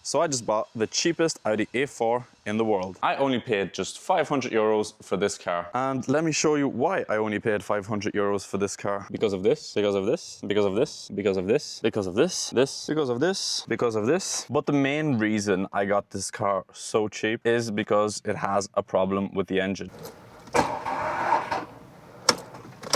So I just bought the cheapest Audi A4 in the world. I only paid just 500 euros for this car. And let me show you why I only paid 500 euros for this car. Because of this, because of this, because of this, because of this, because of this, because of this, because of this. But the main reason I got this car so cheap is because it has a problem with the engine.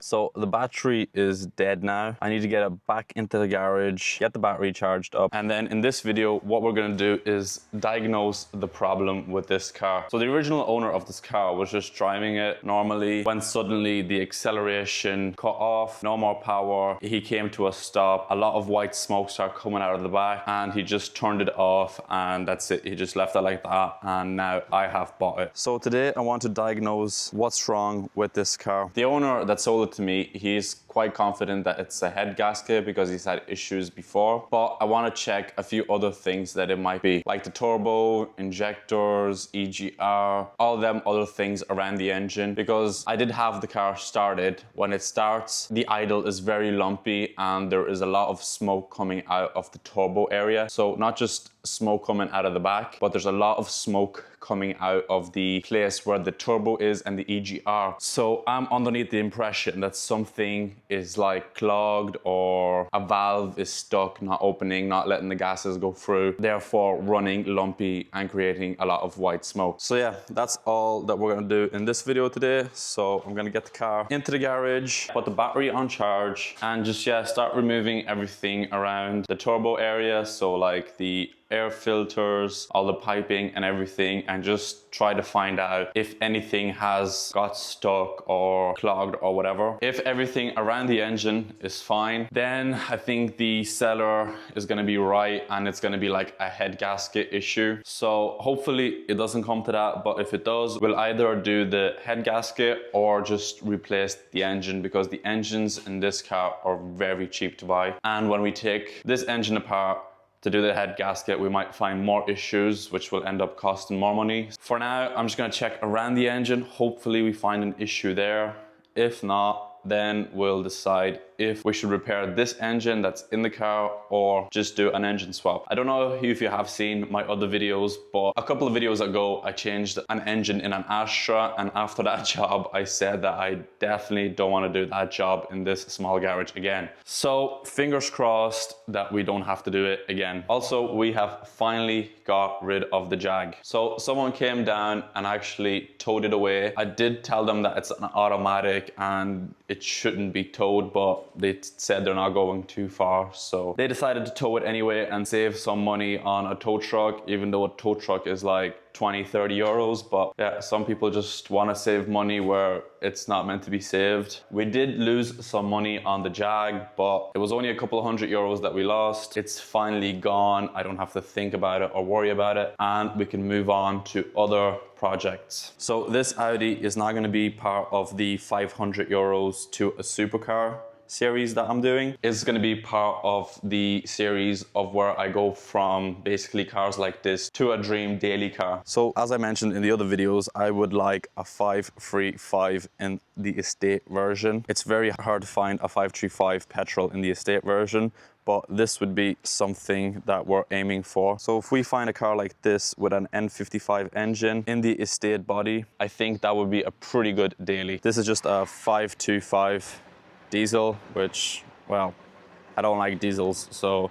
So the battery is dead now. I need to get it back into the garage, get the battery charged up. And then in this video, what we're gonna do is diagnose the problem with this car. So the original owner of this car was just driving it normally when suddenly the acceleration cut off, no more power. He came to a stop. A lot of white smoke started coming out of the back and he just turned it off and that's it. He just left it like that and now I have bought it. So today I want to diagnose what's wrong with this car. The owner that sold it to me, he's quite confident that it's a head gasket because he's had issues before, but I want to check a few other things that it might be, like the turbo, injectors, EGR, all them other things around the engine, because I did have the car started. When it starts, the idle is very lumpy and there is a lot of smoke coming out of the turbo area. So not just smoke coming out of the back, but there's a lot of smoke coming out of the place where the turbo is and the EGR. So I'm underneath the impression that something is like clogged or a valve is stuck, not opening, not letting the gases go through, therefore running lumpy and creating a lot of white smoke. So yeah, that's all that we're gonna do in this video today. So I'm gonna get the car into the garage, put the battery on charge, and just start removing everything around the turbo area. So like the air filters, all the piping and everything, and just try to find out if anything has got stuck or clogged or whatever. If everything around the engine is fine, then I think the seller is gonna be right and it's gonna be like a head gasket issue. So hopefully it doesn't come to that, but if it does, we'll either do the head gasket or just replace the engine, because the engines in this car are very cheap to buy. And when we take this engine apart to do the head gasket, we might find more issues, which will end up costing more money. For now, I'm just gonna check around the engine. Hopefully we find an issue there. If not, then we'll decide if we should repair this engine that's in the car or just do an engine swap. I don't know if you have seen my other videos, but a couple of videos ago, I changed an engine in an Astra, and after that job, I said that I definitely don't want to do that job in this small garage again. So fingers crossed that we don't have to do it again. Also, we have finally got rid of the Jag. So someone came down and actually towed it away. I did tell them that it's an automatic and it shouldn't be towed, but they said they're not going too far. So they decided to tow it anyway and save some money on a tow truck, even though a tow truck is like 20-30 euros. But yeah, some people just want to save money where it's not meant to be saved. We did lose some money on the Jag, but it was only a couple of €100 that we lost. It's finally gone. I don't have to think about it or worry about it, and we can move on to other projects. So this Audi is not going to be part of the 500 euros to a supercar series that I'm doing. It's going to be part of the series of where I go from basically cars like this to a dream daily car. So as I mentioned in the other videos, I would like a 535 in the estate version. It's very hard to find a 535 petrol in the estate version, but this would be something that we're aiming for. So if we find a car like this with an N55 engine in the estate body, I think that would be a pretty good daily. This is just a 525 diesel, which, well, I don't like diesels, so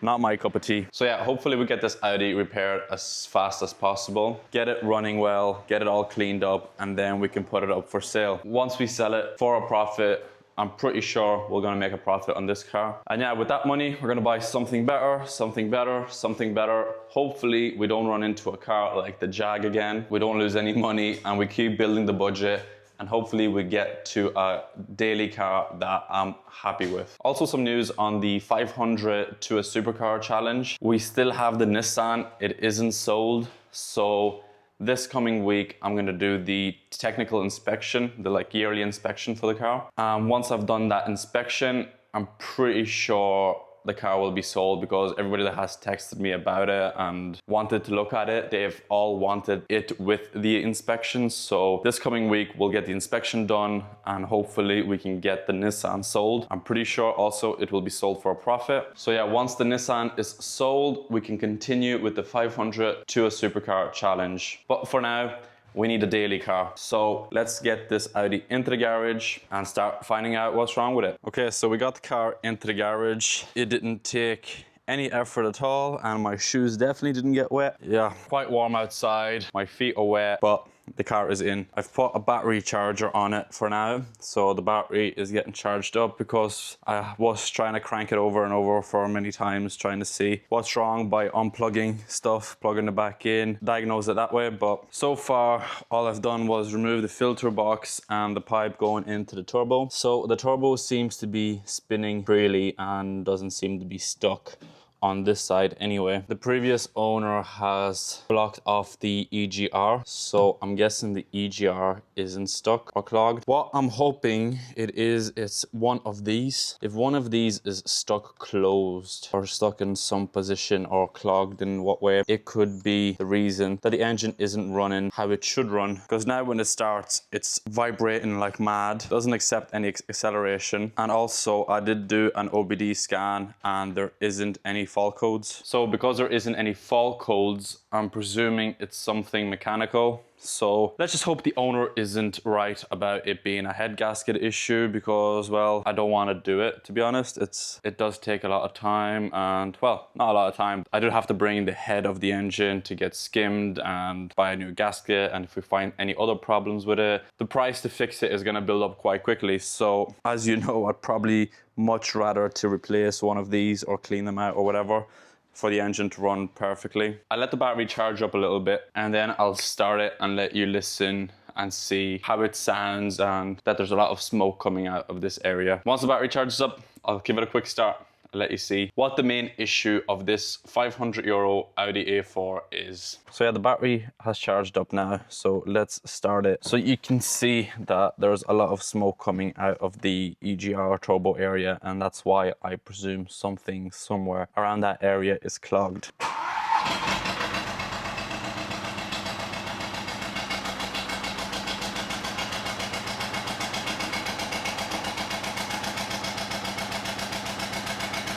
not my cup of tea. So yeah, hopefully we get this Audi repaired as fast as possible, get it running well, get it all cleaned up, and then we can put it up for sale. Once we sell it for a profit, I'm pretty sure we're gonna make a profit on this car. And yeah, with that money, we're gonna buy something better, something better, something better. Hopefully we don't run into a car like the Jag again. We don't lose any money and we keep building the budget. And hopefully we get to a daily car that I'm happy with. Also some news on the 500 to a supercar challenge. We still have the Nissan, it isn't sold. So this coming week, I'm gonna do the technical inspection, the yearly inspection for the car. Once I've done that inspection, I'm pretty sure the car will be sold because everybody that has texted me about it and wanted to look at it, they've all wanted it with the inspection. So this coming week we'll get the inspection done and hopefully we can get the Nissan sold. I'm pretty sure also it will be sold for a profit. So yeah, once the Nissan is sold, we can continue with the 500 to a supercar challenge. But for now, we need a daily car. So let's get this Audi into the garage and start finding out what's wrong with it. Okay, so we got the car into the garage. It didn't take any effort at all, and my shoes definitely didn't get wet. Yeah, quite warm outside. My feet are wet, but the car is in. I've put a battery charger on it for now, so the battery is getting charged up because I was trying to crank it over and over for many times, trying to see what's wrong by unplugging stuff, plugging it back in, diagnose it that way. But so far, all I've done was remove the filter box and the pipe going into the turbo. So the turbo seems to be spinning freely and doesn't seem to be stuck on this side anyway. The previous owner has blocked off the EGR, so I'm guessing the EGR isn't stuck or clogged. What I'm hoping it's one of these. If one of these is stuck closed or stuck in some position or clogged in what way, it could be the reason that the engine isn't running how it should run. Because now when it starts, it's vibrating like mad, doesn't accept any acceleration. And also I did do an OBD scan and there isn't any fault codes. So because there isn't any fault codes, I'm presuming it's something mechanical. So let's just hope the owner isn't right about it being a head gasket issue, because, well, I don't want to do it, to be honest. It does take a lot of time, and, well, not a lot of time. I do have to bring the head of the engine to get skimmed and buy a new gasket, and if we find any other problems with it, the price to fix it is going to build up quite quickly. So as you know, I'd probably much rather to replace one of these or clean them out or whatever for the engine to run perfectly. I let the battery charge up a little bit and then I'll start it and let you listen and see how it sounds and that there's a lot of smoke coming out of this area. Once the battery charges up, I'll give it a quick start and let you see what the main issue of this €500 Audi A4 is. So yeah, the battery has charged up now, so let's start it. So you can see that there's a lot of smoke coming out of the EGR turbo area, and that's why I presume something somewhere around that area is clogged.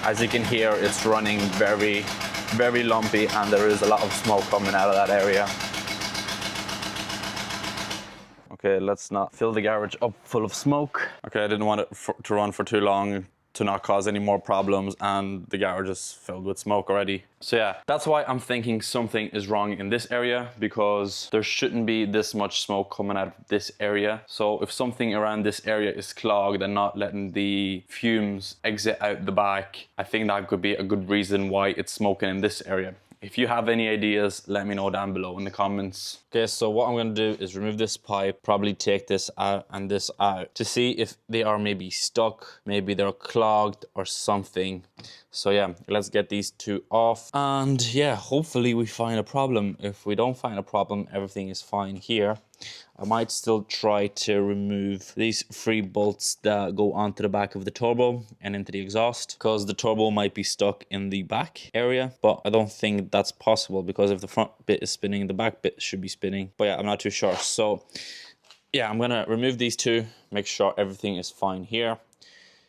As you can hear, it's running very, very lumpy and there is a lot of smoke coming out of that area. Okay, let's not fill the garage up full of smoke. Okay, I didn't want it to run for too long to not cause any more problems, and the garage is filled with smoke already. So yeah, that's why I'm thinking something is wrong in this area, because there shouldn't be this much smoke coming out of this area. So if something around this area is clogged and not letting the fumes exit out the back, I think that could be a good reason why it's smoking in this area. If you have any ideas, let me know down below in the comments. Okay, so what I'm gonna do is remove this pipe, probably take this out and this out to see if they are maybe stuck, maybe they're clogged or something. So yeah, let's get these two off. And yeah, hopefully we find a problem. If we don't find a problem, everything is fine here. I might still try to remove these 3 bolts that go onto the back of the turbo and into the exhaust, because the turbo might be stuck in the back area, but I don't think that's possible, because if the front bit is spinning, the back bit should be spinning. But yeah, I'm not too sure. So yeah, I'm gonna remove these two, make sure everything is fine here.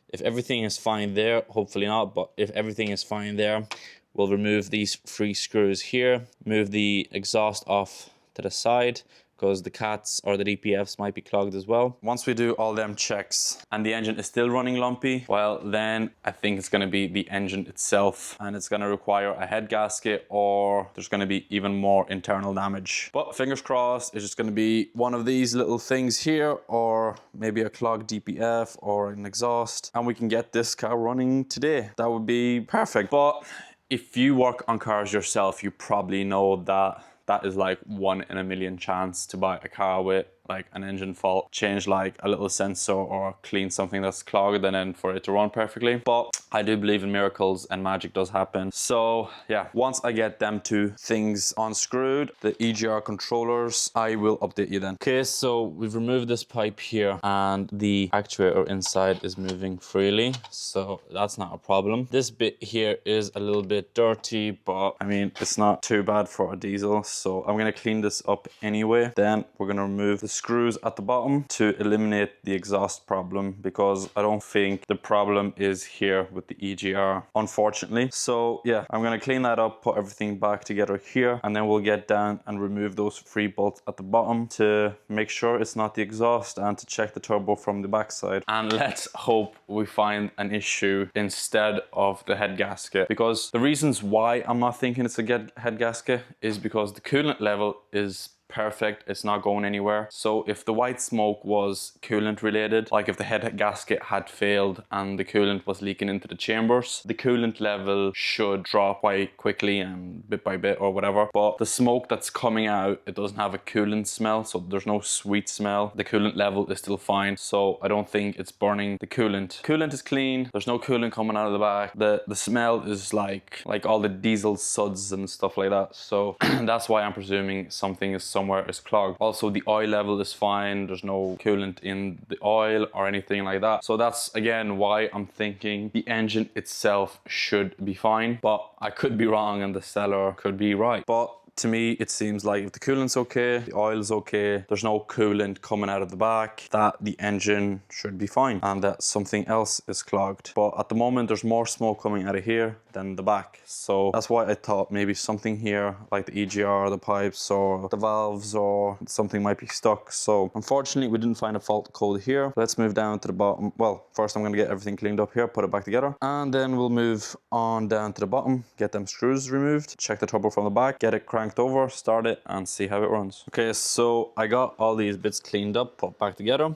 If everything is fine there, hopefully not, but if everything is fine there, we'll remove these 3 screws here, move the exhaust off to the side, because the cats or the DPFs might be clogged as well. Once we do all them checks and the engine is still running lumpy, well, then I think it's gonna be the engine itself, and it's gonna require a head gasket, or there's gonna be even more internal damage. But fingers crossed, it's just gonna be one of these little things here, or maybe a clogged DPF or an exhaust, and we can get this car running today. That would be perfect. But if you work on cars yourself, you probably know that that is like 1 in a million chance to buy a car with like an engine fault, change like a little sensor or clean something that's clogged and then for it to run perfectly. But I do believe in miracles and magic does happen. So yeah, once I get them two things unscrewed, the EGR controllers, I will update you then. Okay, so we've removed this pipe here and the actuator inside is moving freely, so that's not a problem. This bit here is a little bit dirty, but I mean, it's not too bad for a diesel, so I'm gonna clean this up anyway. Then we're gonna remove the screws at the bottom to eliminate the exhaust problem, because I don't think the problem is here with the EGR, unfortunately. So yeah, I'm gonna clean that up, put everything back together here, and then we'll get down and remove those 3 bolts at the bottom to make sure it's not the exhaust and to check the turbo from the backside. And let's hope we find an issue instead of the head gasket, because the reasons why I'm not thinking it's a head gasket is because the coolant level is perfect, it's not going anywhere. So if the white smoke was coolant related, like if the head gasket had failed and the coolant was leaking into the chambers, the coolant level should drop quite quickly and bit by bit or whatever. But the smoke that's coming out, it doesn't have a coolant smell, so there's no sweet smell. The coolant level is still fine, so I don't think it's burning the coolant. Coolant is clean, there's no coolant coming out of the back. The smell is like all the diesel suds and stuff like that. So that's why I'm presuming something is somewhere is clogged. Also, the oil level is fine, there's no coolant in the oil or anything like that. So that's again why I'm thinking the engine itself should be fine, but I could be wrong and the seller could be right. But to me, it seems like if the coolant's okay, the oil's okay, there's no coolant coming out of the back, that the engine should be fine and that something else is clogged. But at the moment, there's more smoke coming out of here than the back. So that's why I thought maybe something here, like the EGR, the pipes, or the valves, or something might be stuck. So unfortunately, we didn't find a fault code here. Let's move down to the bottom. Well, first I'm gonna get everything cleaned up here, put it back together, and then we'll move on down to the bottom, get them screws removed, check the turbo from the back, get it cranked over, start it, and see how it runs. Okay, so I got all these bits cleaned up, put back together.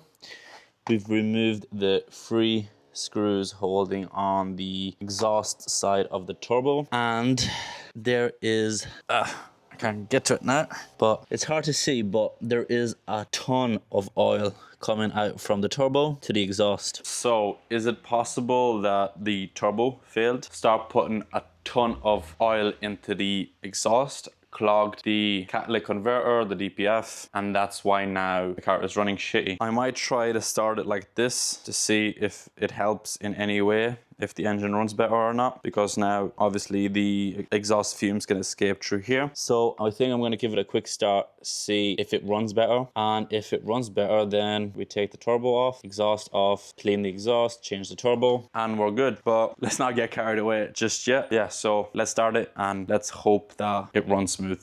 We've removed the 3 screws holding on the exhaust side of the turbo, and there is I can't get to it now, but it's hard to see, but there is a ton of oil coming out from the turbo to the exhaust. So is it possible that the turbo failed? Start putting a ton of oil into the exhaust, clogged the catalytic converter, the DPF, and that's why now the car is running shitty. I might try to start it like this to see if it helps in any way, if the engine runs better or not, because now obviously the exhaust fumes can escape through here. So I think I'm going to give it a quick start, see if it runs better, and if it runs better, then we take the turbo off, exhaust off, clean the exhaust, change the turbo, and we're good. But let's not get carried away just yet. Yeah, so let's start it and let's hope that it runs smooth.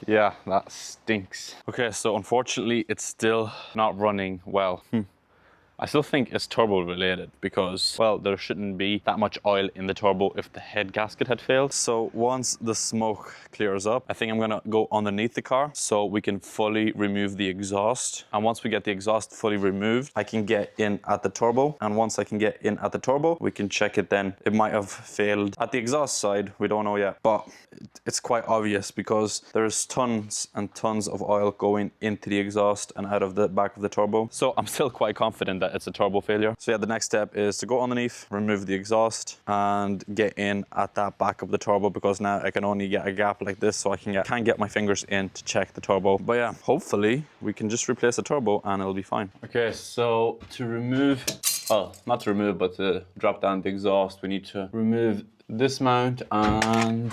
Yeah, that stinks. Okay, so unfortunately, it's still not running well. I still think it's turbo related because, well, there shouldn't be that much oil in the turbo if the head gasket had failed. So once the smoke clears up, I think I'm gonna go underneath the car so we can fully remove the exhaust. And once we get the exhaust fully removed, I can get in at the turbo. And once I can get in at the turbo, we can check it then. It might have failed at the exhaust side, we don't know yet, but it's quite obvious because there's tons and tons of oil going into the exhaust and out of the back of the turbo. So I'm still quite confident that it's a turbo failure. So yeah, the next step is to go underneath, remove the exhaust, and get in at that back of the turbo, because now I can only get a gap like this, so I can't get my fingers in to check the turbo. But yeah, hopefully we can just replace the turbo and it'll be fine. Okay, so to remove, well, not to remove, but to drop down the exhaust, we need to remove this mount, and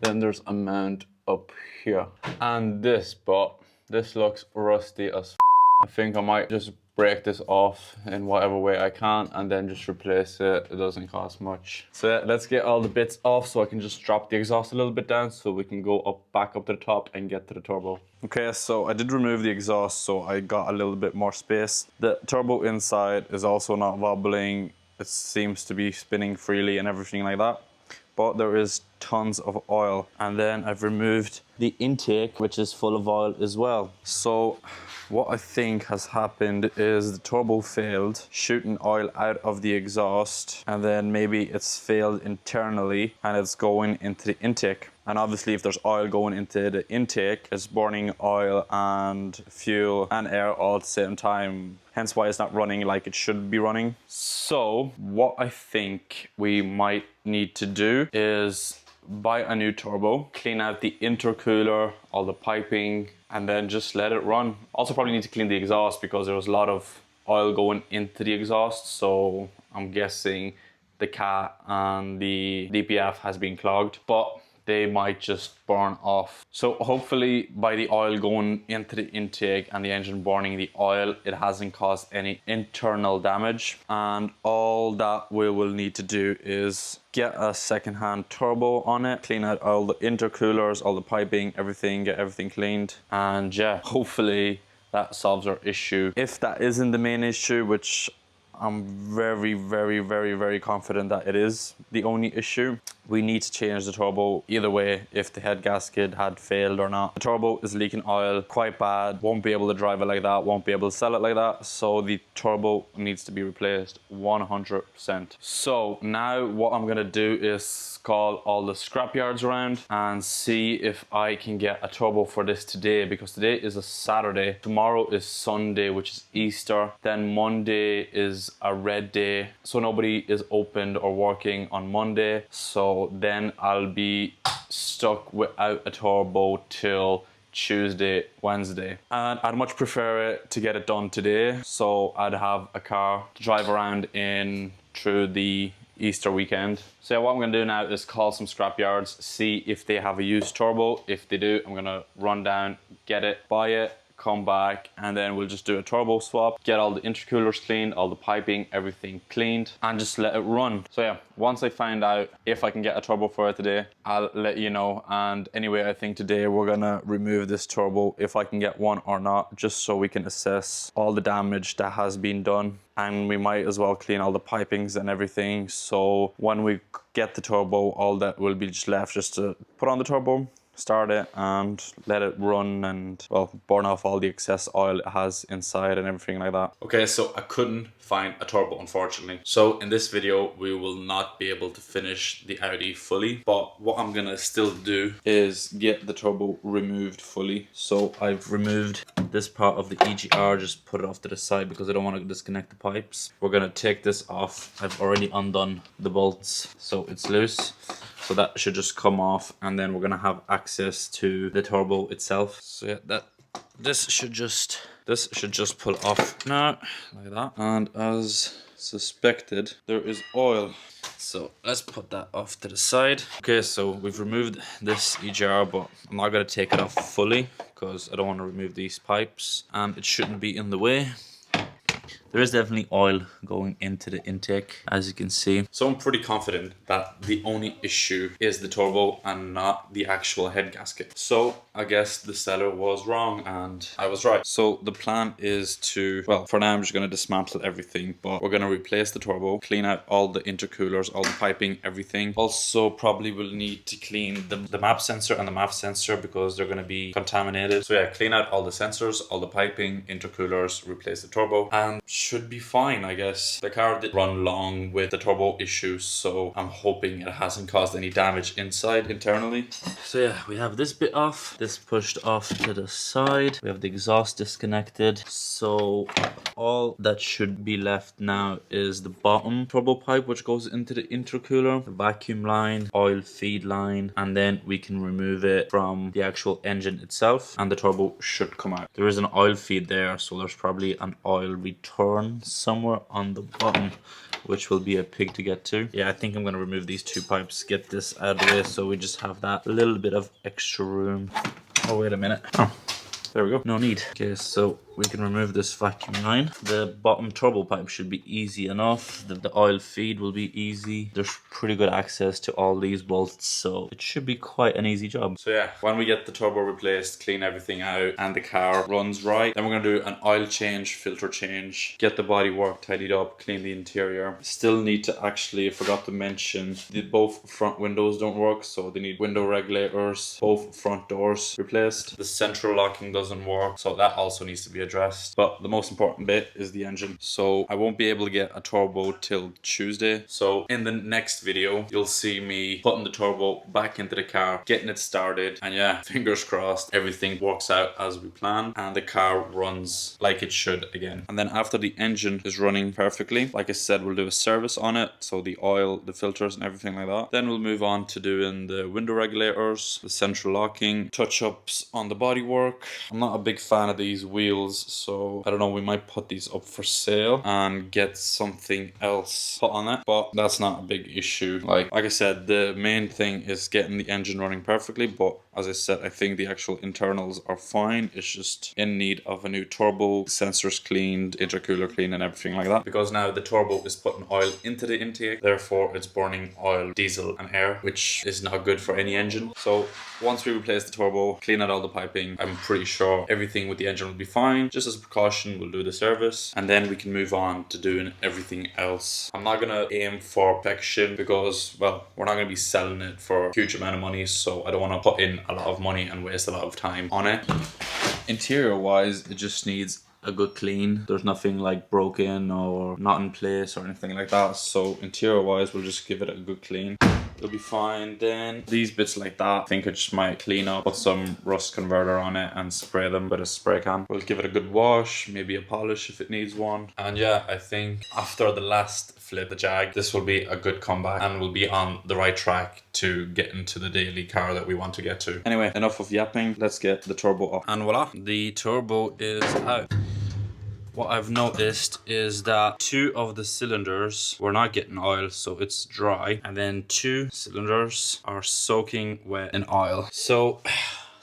then there's a mount up here. And this, but this looks rusty as I think I might just break this off in whatever way I can and then just replace it. It doesn't cost much. So yeah, let's get all the bits off so I can just drop the exhaust a little bit down so we can go back up to the top and get to the turbo. Okay, so I did remove the exhaust so I got a little bit more space. The turbo inside is also not wobbling. It seems to be spinning freely and everything like that. But there is tons of oil. And then I've removed the intake, which is full of oil as well. So what I think has happened is the turbo failed, shooting oil out of the exhaust, and then maybe it's failed internally and it's going into the intake. And obviously if there's oil going into the intake, it's burning oil and fuel and air all at the same time. Hence why it's not running like it should be running. So what I think we might need to do is buy a new turbo, clean out the intercooler, all the piping, and then just let it run. Also probably need to clean the exhaust because there was a lot of oil going into the exhaust. So I'm guessing the cat and the DPF has been clogged, but they might just burn off. So hopefully by the oil going into the intake and the engine burning the oil, it hasn't caused any internal damage. And all that we will need to do is get a second-hand turbo on it, clean out all the intercoolers, all the piping, everything, get everything cleaned. And yeah, hopefully that solves our issue. If that isn't the main issue, which I'm very confident that it is the only issue, we need to change the turbo either way, if the head gasket had failed or not. The turbo is leaking oil quite bad, won't be able to drive it like that, won't be able to sell it like that, so the turbo needs to be replaced 100%. So now what I'm gonna do is call all the scrap yards around and see if I can get a turbo for this today, because today is a Saturday, tomorrow is Sunday, which is Easter, then Monday is a red day, so nobody is opened or working on Monday. So then I'll be stuck without a turbo till Tuesday, Wednesday. And I'd much prefer it to get it done today, so I'd have a car to drive around in through the Easter weekend. So yeah, what I'm gonna do now is call some scrap yards, see if they have a used turbo. If they do, I'm gonna run down, get it, buy it, come back, and then we'll just do a turbo swap, get all the intercoolers cleaned, all the piping, everything cleaned, and just let it run. So yeah, once I find out if I can get a turbo for it today, I'll let you know. And anyway, I think today we're gonna remove this turbo, if I can get one or not, just so we can assess all the damage that has been done. And we might as well clean all the pipings and everything, so when we get the turbo, all that will be just left just to put on the turbo, start it and let it run and, well, burn off all the excess oil it has inside and everything like that. Okay, so I couldn't find a turbo, unfortunately. So in this video, we will not be able to finish the Audi fully, but what I'm gonna still do is get the turbo removed fully. So I've removed this part of the EGR, just put it off to the side because I don't want to disconnect the pipes. We're gonna take this off. I've already undone the bolts, so it's loose. So that should just come off, and then we're gonna have access to the turbo itself. So yeah, this should just pull off now, like that. And as suspected, there is oil. So let's put that off to the side. Okay, so we've removed this EGR, but I'm not gonna take it off fully because I don't want to remove these pipes, and it shouldn't be in the way. There is definitely oil going into the intake, as you can see. So I'm pretty confident that the only issue is the turbo and not the actual head gasket. So I guess the seller was wrong and I was right. So the plan is to, well, for now I'm just going to dismantle everything, but we're going to replace the turbo, clean out all the intercoolers, all the piping, everything. Also probably will need to clean the map sensor and the MAF sensor because they're going to be contaminated. So yeah, clean out all the sensors, all the piping, intercoolers, replace the turbo, and should be fine, I guess. The car did run long with the turbo issues, so I'm hoping it hasn't caused any damage inside internally. So yeah, we have this bit off, this pushed off to the side. We have the exhaust disconnected. So all that should be left now is the bottom turbo pipe, which goes into the intercooler, the vacuum line, oil feed line, and then we can remove it from the actual engine itself, and the turbo should come out. There is an oil feed there, so there's probably an oil return somewhere on the bottom. which will be a pig to get to. Yeah, I think I'm gonna remove these 2 pipes, get this out of the way so we just have that little bit of extra room. Oh, wait a minute. Oh, there we go. No need. Okay, so we can remove this vacuum line. The bottom turbo pipe should be easy enough. The oil feed will be easy. There's pretty good access to all these bolts, so it should be quite an easy job. So yeah, when we get the turbo replaced, clean everything out, and the car runs right, then we're gonna do an oil change, filter change, get the body work tidied up, clean the interior. Still need to actually, I forgot to mention, both front windows don't work, so they need window regulators, both front doors replaced. The central locking doesn't work, so that also needs to be addressed. But the most important bit is the engine. So I won't be able to get a turbo till Tuesday. So in the next video, you'll see me putting the turbo back into the car, getting it started. And yeah, fingers crossed, everything works out as we plan and the car runs like it should again. And then after the engine is running perfectly, like I said, we'll do a service on it. So the oil, the filters and everything like that. Then we'll move on to doing the window regulators, the central locking, touch-ups on the bodywork. I'm not a big fan of these wheels, so I don't know, we might put these up for sale and get something else put on it, but that's not a big issue. Like I said, the main thing is getting the engine running perfectly, but as I said, I think the actual internals are fine. It's just in need of a new turbo, sensors cleaned, intercooler cleaned and everything like that, because now the turbo is putting oil into the intake, therefore it's burning oil, diesel and air, which is not good for any engine. So once we replace the turbo, clean out all the piping, I'm pretty sure everything with the engine will be fine. Just as a precaution, we'll do the service and then we can move on to doing everything else. I'm not gonna aim for perfection because, well, we're not gonna be selling it for a huge amount of money, so I don't want to put in a lot of money and waste a lot of time on it. Interior wise, it just needs a good clean. There's nothing like broken or not in place or anything like that, so interior wise we'll just give it a good clean. It'll be fine. Then these bits like that, I think I just might clean up, put some rust converter on it and spray them with a spray can. We'll give it a good wash, maybe a polish if it needs one. And yeah, I think after the last flip, the Jag, this will be a good comeback and we'll be on the right track to get into the daily car that we want to get to. Anyway, enough of yapping, let's get the turbo up. And voila, the turbo is out. What I've noticed is that 2 of the cylinders were not getting oil, so it's dry, and then 2 cylinders are soaking wet in oil. So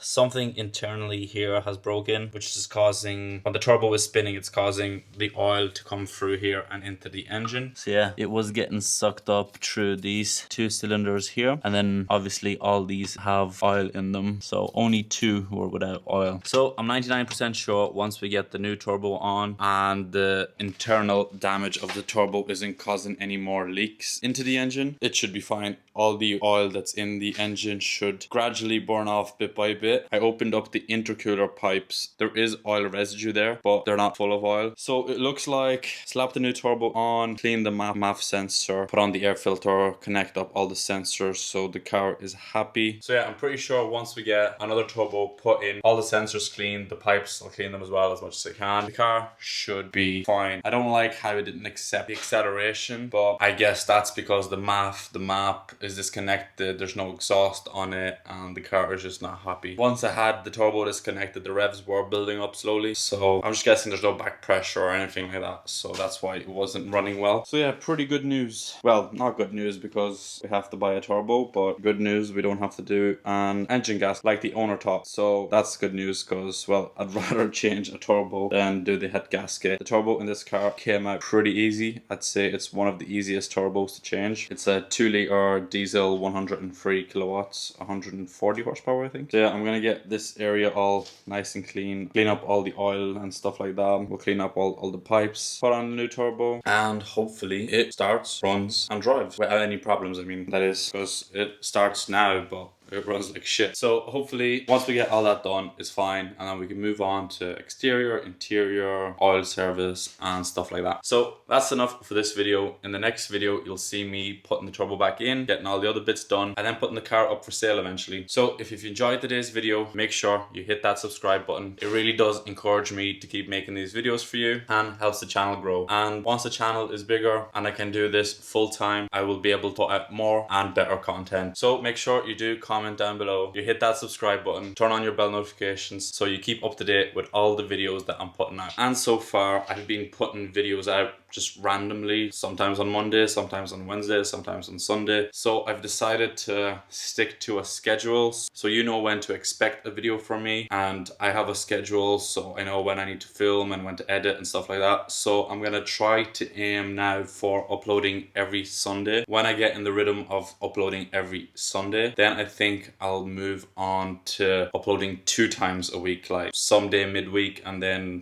something internally here has broken, which is causing, when the turbo is spinning, it's causing the oil to come through here and into the engine. So yeah, it was getting sucked up through these 2 cylinders here, and then obviously all these have oil in them, so only 2 were without oil. So I'm 99% sure once we get the new turbo on and the internal damage of the turbo isn't causing any more leaks into the engine, it should be fine. All the oil that's in the engine should gradually burn off bit by bit. I opened up the intercooler pipes. There is oil residue there, but they're not full of oil. So it looks like slap the new turbo on, clean the MAF sensor, put on the air filter, connect up all the sensors so the car is happy. So yeah, I'm pretty sure once we get another turbo put in, all the sensors clean, the pipes, I'll clean them as well as much as I can. The car should be fine. I don't like how it didn't accept the acceleration, but I guess that's because the map is disconnected, there's no exhaust on it, and the car is just not happy. Once I had the turbo disconnected, the revs were building up slowly, so I'm just guessing there's no back pressure or anything like that, so that's why it wasn't running well. So yeah, pretty good news. Well, not good news because we have to buy a turbo, but good news, we don't have to do an engine gas like the owner thought. So that's good news because, well, I'd rather change a turbo than do the head gasket. The turbo in this car came out pretty easy. I'd say it's one of the easiest turbos to change. It's a 2-litre diesel, 103 kilowatts, 140 horsepower, I think. So yeah, I'm gonna get this area all nice and clean up all the oil and stuff like that. We'll clean up all the pipes, put on the new turbo, and hopefully it starts, runs and drives without any problems. I mean, that is because it starts now, but it runs like shit. So hopefully once we get all that done, it's fine, and then we can move on to exterior, interior, oil service and stuff like that. So that's enough for this video. In the next video, you'll see me putting the turbo back in, getting all the other bits done, and then putting the car up for sale eventually. So if you've enjoyed today's video, make sure you hit that subscribe button. It really does encourage me to keep making these videos for you and helps the channel grow. And once the channel is bigger and I can do this full time, I will be able to put out more and better content. So make sure you do comment comment down below, you hit that subscribe button, turn on your bell notifications so you keep up to date with all the videos that I'm putting out. And so far, I've been putting videos out just randomly, sometimes on Monday, sometimes on Wednesday, sometimes on Sunday. So I've decided to stick to a schedule so you know when to expect a video from me, and I have a schedule so I know when I need to film and when to edit and stuff like that. So I'm gonna try to aim now for uploading every Sunday. When I get in the rhythm of uploading every Sunday, then I think I'll move on to uploading 2 times a week, like someday midweek and then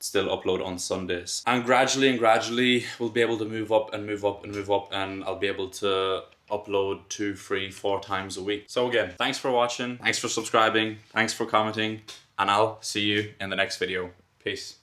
still upload on Sundays. And gradually we'll be able to move up and move up and move up, and I'll be able to upload 2, 3, 4 times a week. So again, thanks for watching, thanks for subscribing, thanks for commenting, and I'll see you in the next video. Peace.